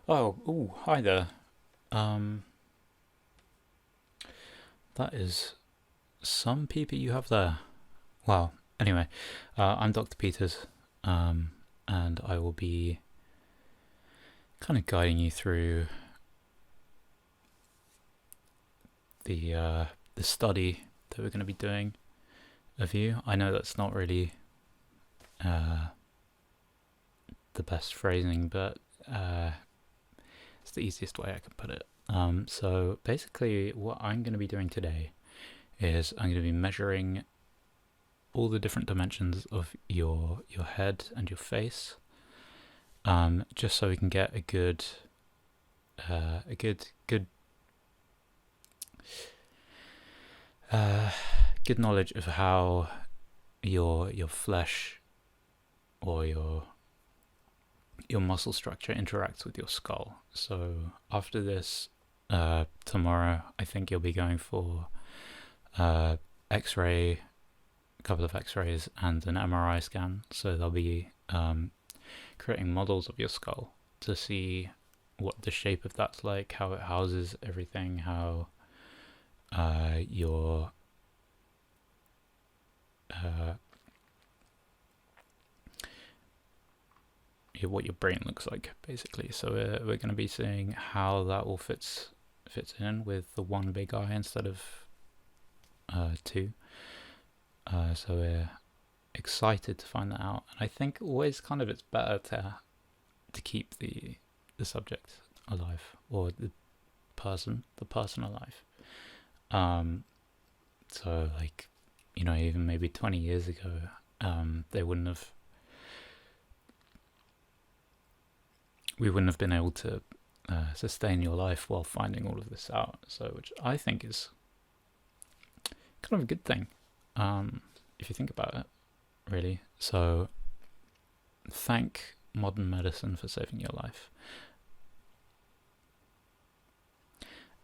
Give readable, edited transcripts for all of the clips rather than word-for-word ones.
Oh, ooh, hi there. Um, that is some people you have there. Wow. Anyway, I'm Dr. Peters, um, and I will be kind of guiding you through the study that we're going to be doing of you. I know that's not really uh, the best phrasing, but it's the easiest way I can put it. So basically, what I'm going to be doing today is I'm going to be measuring all the different dimensions of your head and your face, just so we can get a uh, good knowledge of how your flesh or your muscle structure interacts with your skull. So after this, tomorrow, I think you'll be going for X-ray, a couple of X-rays, and an MRI scan. So they'll be creating models of your skull to see what the shape of that's like, how it houses everything, how your uh, what your brain looks like, basically. So we're going to be seeing how that all fits in with the one big eye instead of two. So we're excited to find that out, and I think always kind of it's better to keep the subject alive, or the person alive. Um, so like, even maybe 20 years ago, they wouldn't have we wouldn't have been able to sustain your life while finding all of this out. So, which I think is kind of a good thing, if you think about it, really. So, thank modern medicine for saving your life.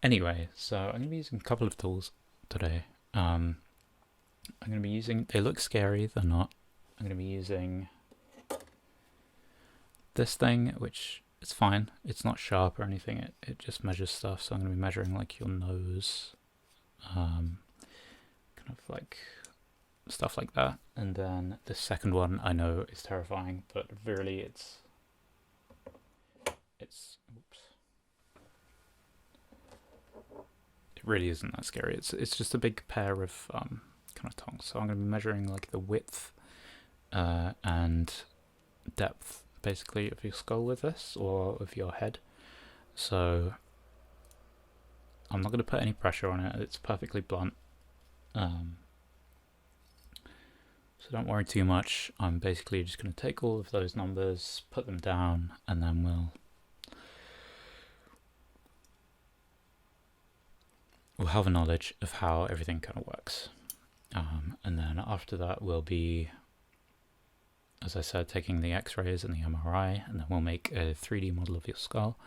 Anyway, so I'm going to be using a couple of tools today. I'm going to be using, they look scary, they're not. I'm going to be using this thing, which is fine. It's not sharp or anything. It just measures stuff. So I'm going to be measuring like your nose, kind of like stuff like that. And then the second one I know is terrifying, but really oops, it really isn't that scary. It's just a big pair of kind of tongs. So I'm going to be measuring like the width and depth, basically, of your skull with this, or of your head. So I'm not going to put any pressure on it. It's perfectly blunt. So don't worry too much. I'm basically just going to take all of those numbers, put them down, and then we'll have a knowledge of how everything kind of works. And then after that, we'll be, as I said, taking the X-rays and the MRI, and then we'll make a 3D model of your skull,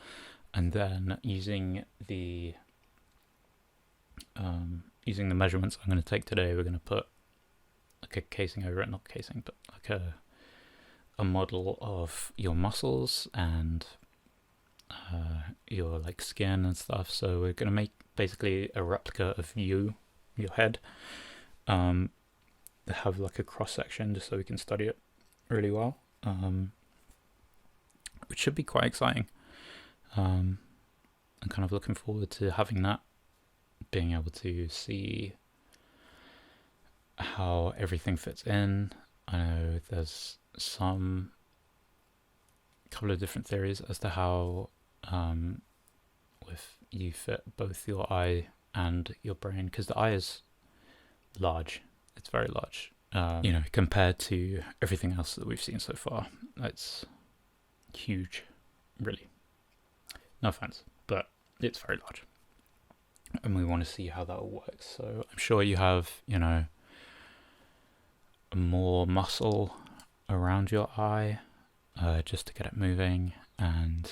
and then using the measurements I'm going to take today, we're going to put like a casing over it, not casing, but like a model of your muscles and your like skin and stuff. So we're going to make basically a replica of your head, have like a cross section just so we can study it really well, which should be quite exciting. I'm kind of looking forward to having that, being able to see how everything fits in. I know there's some couple of different theories as to how if you fit both your eye and your brain, because the eye is large, it's very large, compared to everything else that we've seen so far. It's huge, really. No offense, but it's very large, and we want to see how that all works. So I'm sure you have, more muscle around your eye, just to get it moving, and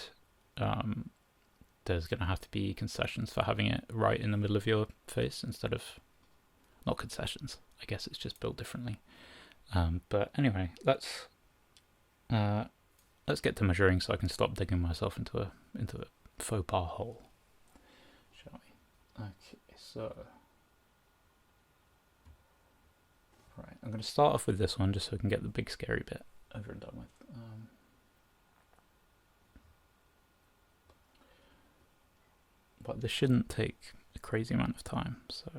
there's going to have to be concessions for having it right in the middle of your face instead of, not concessions, I guess it's just built differently. But anyway, let's let's get to measuring so I can stop digging myself into a faux pas hole. Shall we? Okay, so right, I'm going to start off with this one just so I can get the big scary bit over and done with. But this shouldn't take a crazy amount of time, so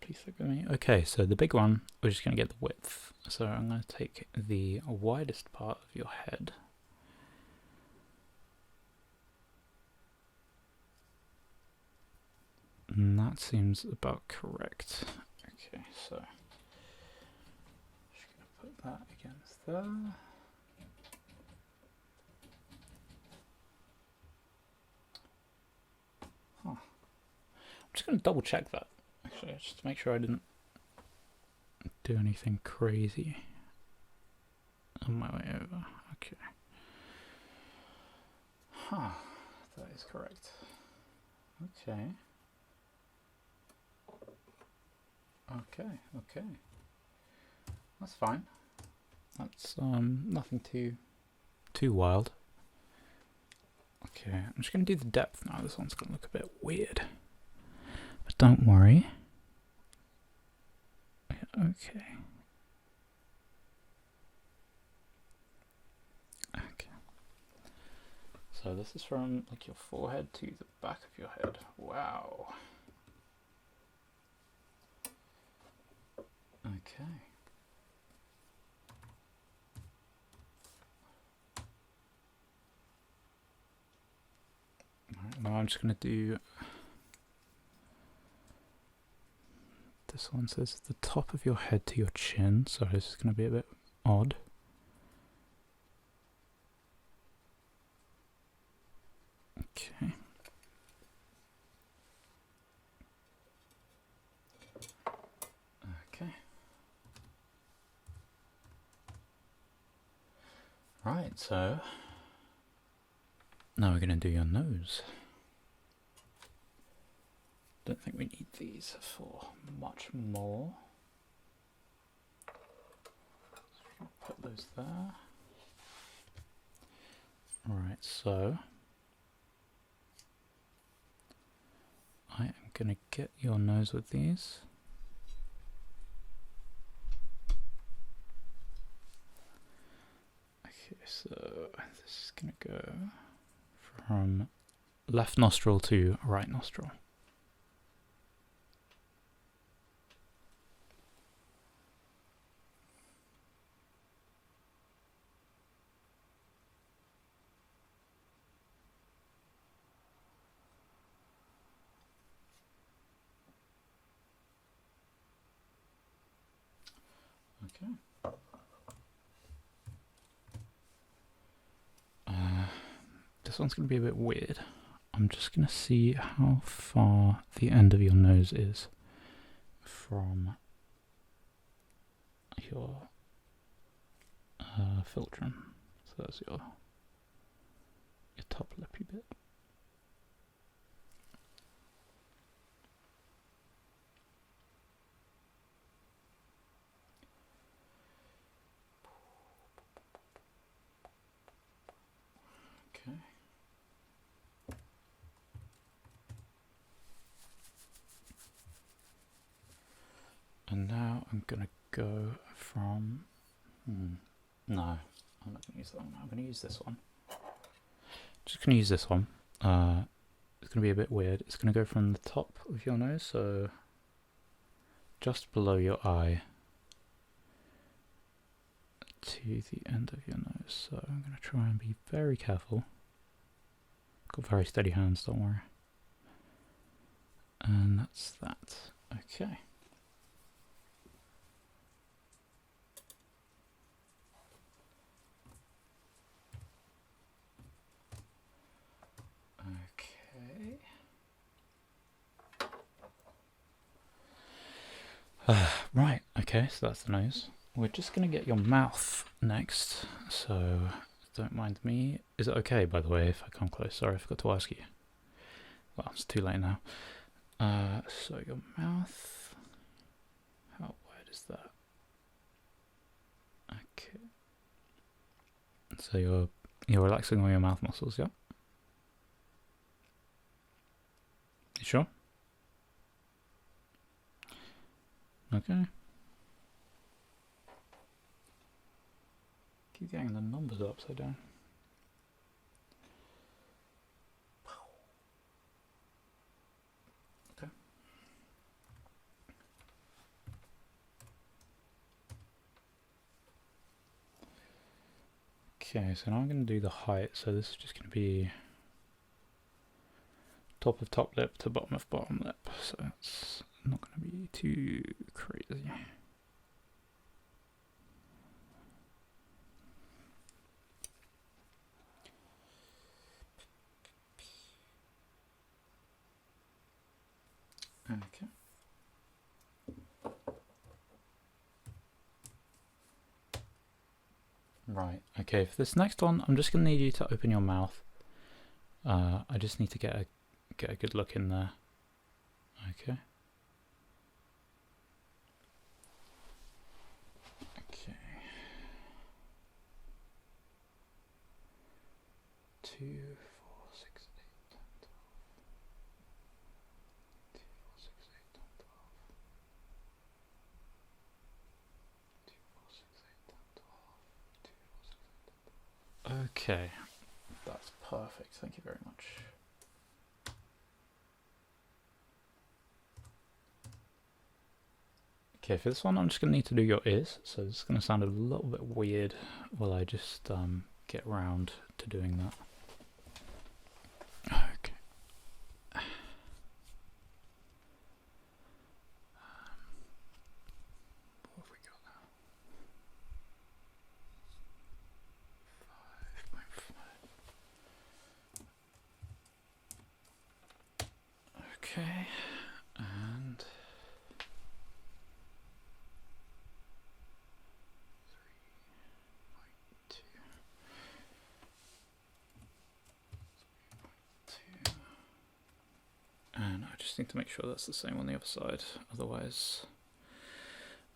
please stick with me. Okay, so the big one, we're just going to get the width. So I'm going to take the widest part of your head. And that seems about correct. Okay, so just going to put that against there. I'm just going to double check that, actually, just to make sure I didn't do anything crazy on my way over. Okay. Huh, that is correct. Okay. Okay. That's fine. That's nothing too wild. Okay, I'm just going to do the depth now. This one's going to look a bit weird. But don't worry. Okay. So this is from like your forehead to the back of your head. Wow. Okay. Alright, now I'm just going to do... This one says the top of your head to your chin, so this is going to be a bit odd. Okay. Okay. Right, so now we're going to do your nose. Don't think we need these for much more. So put those there. Right, so I am going to get your nose with these. Okay, so this is going to go from left nostril to right nostril. Okay. This one's going to be a bit weird. I'm just going to see how far the end of your nose is from your philtrum. So that's your top lippy bit. Okay. And now I'm going to go from... No, I'm not going to use that one. I'm going to use this one. Just going to use this one. It's going to be a bit weird. It's going to go from the top of your nose, so just below your eye, to the end of your nose. So I'm going to try and be very careful. Got very steady hands, don't worry. And that's that. Okay. Right, okay, so that's the nose. We're just going to get your mouth next, so don't mind me. Is it okay, by the way, if I come close? Sorry, I forgot to ask you. Well, it's too late now. So your mouth, how wide is that? Okay. So you're relaxing all your mouth muscles, yeah? You sure? Okay. Keep getting the numbers upside down. Okay. Okay, so now I'm going to do the height. So this is just going to be top of top lip to bottom of bottom lip. So it's not going to be too crazy. Okay. Right, okay, for this next one, I'm just going to need you to open your mouth. I just need to get a good look in there. Okay. Okay. 2, 4, 6, 8, 10, 12. 2, 4, 6, 8, 10, 12. 2, 4, 6, 8, 10, 12. 2, 4, 6, 8, 10, 12. Okay, that's perfect. Thank you very much. Okay, for this one, I'm just going to need to do your ears, so it's going to sound a little bit weird while I just get round to doing that. Okay. What have we got now? 5.5. Okay, and 3.2. And I just need to make sure that's the same on the other side, otherwise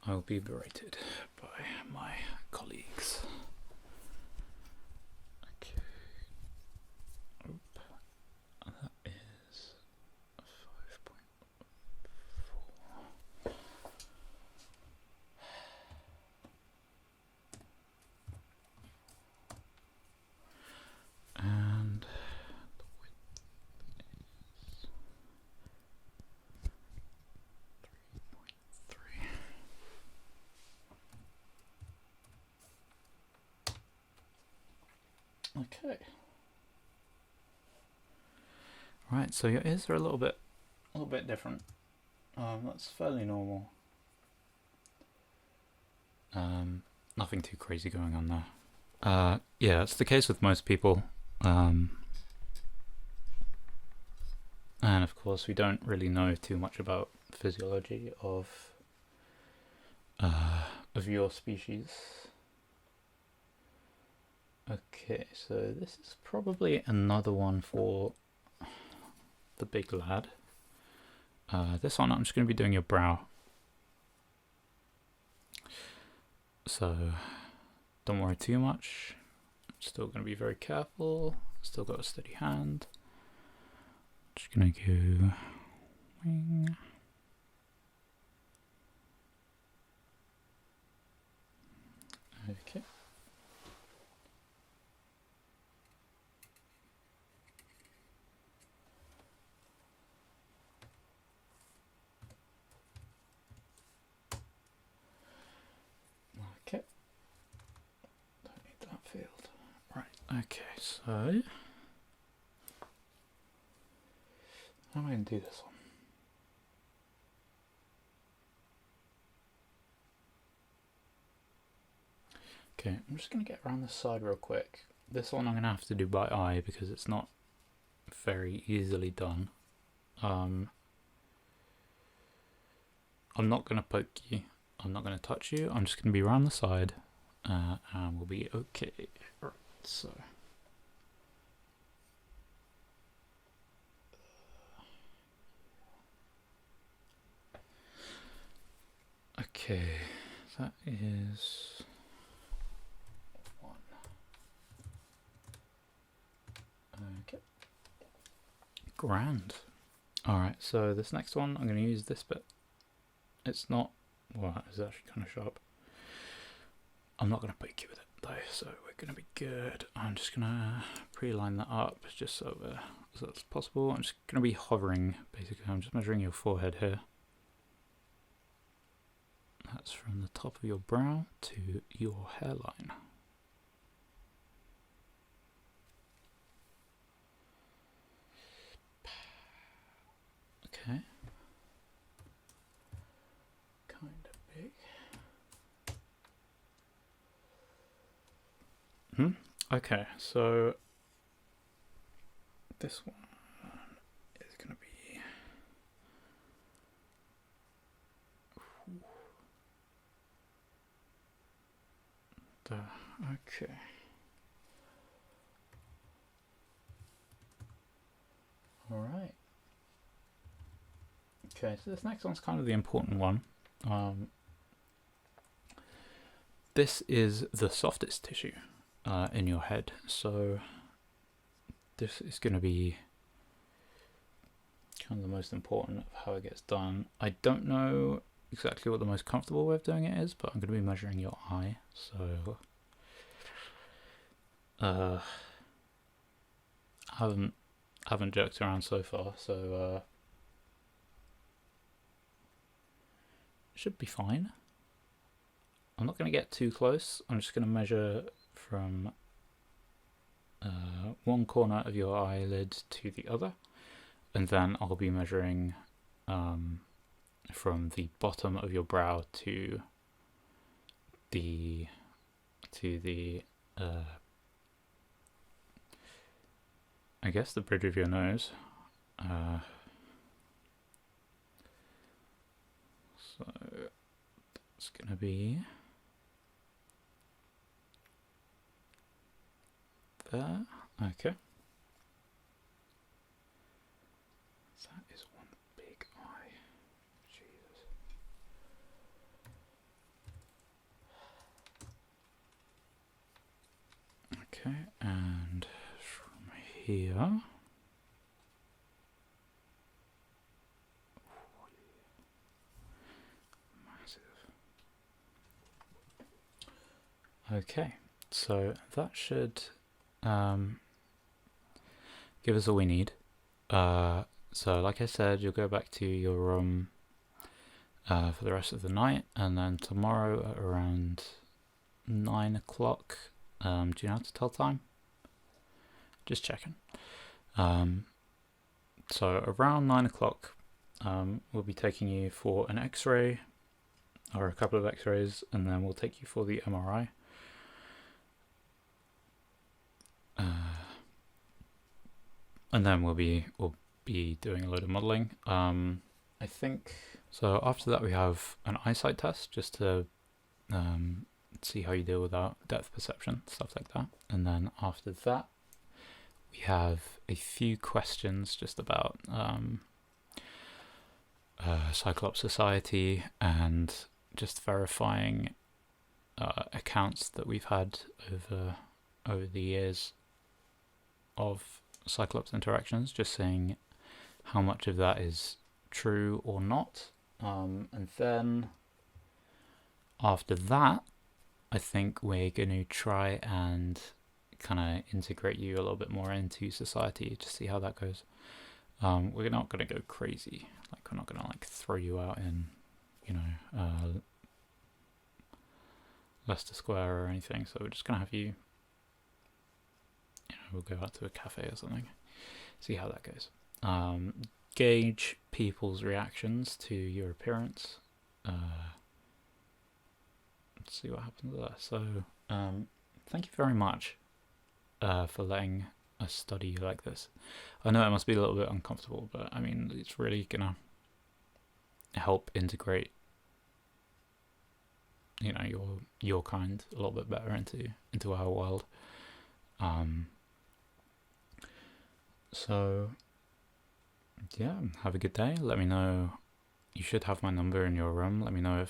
I'll be berated by my colleagues. Okay. Oop. That is 5.4. And the width is 3.3. Okay. Right, so your ears are a little bit different. That's fairly normal. Nothing too crazy going on there. Yeah, it's the case with most people. And of course, we don't really know too much about physiology of your species. Okay, so this is probably another one for the big lad. This one I'm just going to be doing your brow. So don't worry too much. Still going to be very careful. Still got a steady hand. Just going to go wing. Okay. Okay. Don't need that field. Right. Okay. So how am I going to do this one? Okay, I'm just going to get around this side real quick. This one I'm going to have to do by eye because it's not very easily done. I'm not going to poke you. I'm not going to touch you. I'm just going to be around the side and we'll be okay. Right, so. Okay, that is 1, Grand. Alright, so this next one, I'm going to use this bit. It's not, well, it's actually kind of sharp. I'm not going to poke you with it though, so we're going to be good. I'm just going to pre-line that up just so that's possible. I'm just going to be hovering, basically. I'm just measuring your forehead here. That's from the top of your brow to your hairline. Okay. Kind of big. Okay, so this one is going to be okay. All right. Okay, so this next one's kind of the important one. This is the softest tissue in your head, so this is going to be kind of the most important of how it gets done. I don't know exactly what the most comfortable way of doing it is, but I'm going to be measuring your eye, so I haven't jerked around so far, so should be fine. I'm not going to get too close. I'm just going to measure from one corner of your eyelid to the other, and then I'll be measuring from the bottom of your brow to the I guess the bridge of your nose. So it's gonna be there. Okay. That is one big eye. Jesus. Okay, and from here. Okay, so that should give us all we need. So like I said, you'll go back to your room for the rest of the night, and then tomorrow at around 9 o'clock, do you know how to tell time? Just checking. So around 9 o'clock, we'll be taking you for an x-ray, or a couple of x-rays, and then we'll take you for the MRI. And then we'll be doing a load of modelling. I think so. After that, we have an eyesight test just to see how you deal with our depth perception, stuff like that. And then after that, we have a few questions just about Cyclops Society and just verifying accounts that we've had over the years of Cyclops interactions, just seeing how much of that is true or not. And then after that, I think we're going to try and kind of integrate you a little bit more into society to see how that goes. We're not going to go crazy. Like, we're not going to like throw you out in, Leicester Square or anything. So we're just going to have you, we'll go out to a cafe or something, see how that goes. Gauge people's reactions to your appearance. Let's see what happens there. So, thank you very much for letting us study you like this. I know it must be a little bit uncomfortable, but I mean, it's really gonna help integrate, your kind a little bit better into our world. So yeah, have a good day. Let me know. You should have my number in your room. Let me know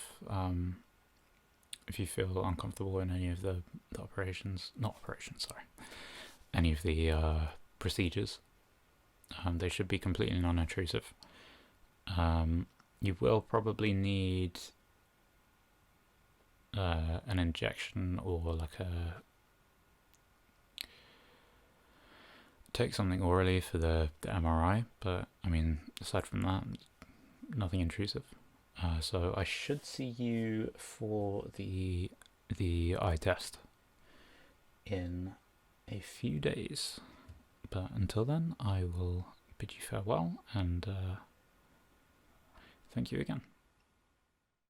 if you feel uncomfortable in any of the any of the procedures. They should be completely non-intrusive. You will probably need an injection or like take something orally for the MRI, but I mean, aside from that, nothing intrusive. So I should see you for the eye test in a few days. But until then, I will bid you farewell and thank you again.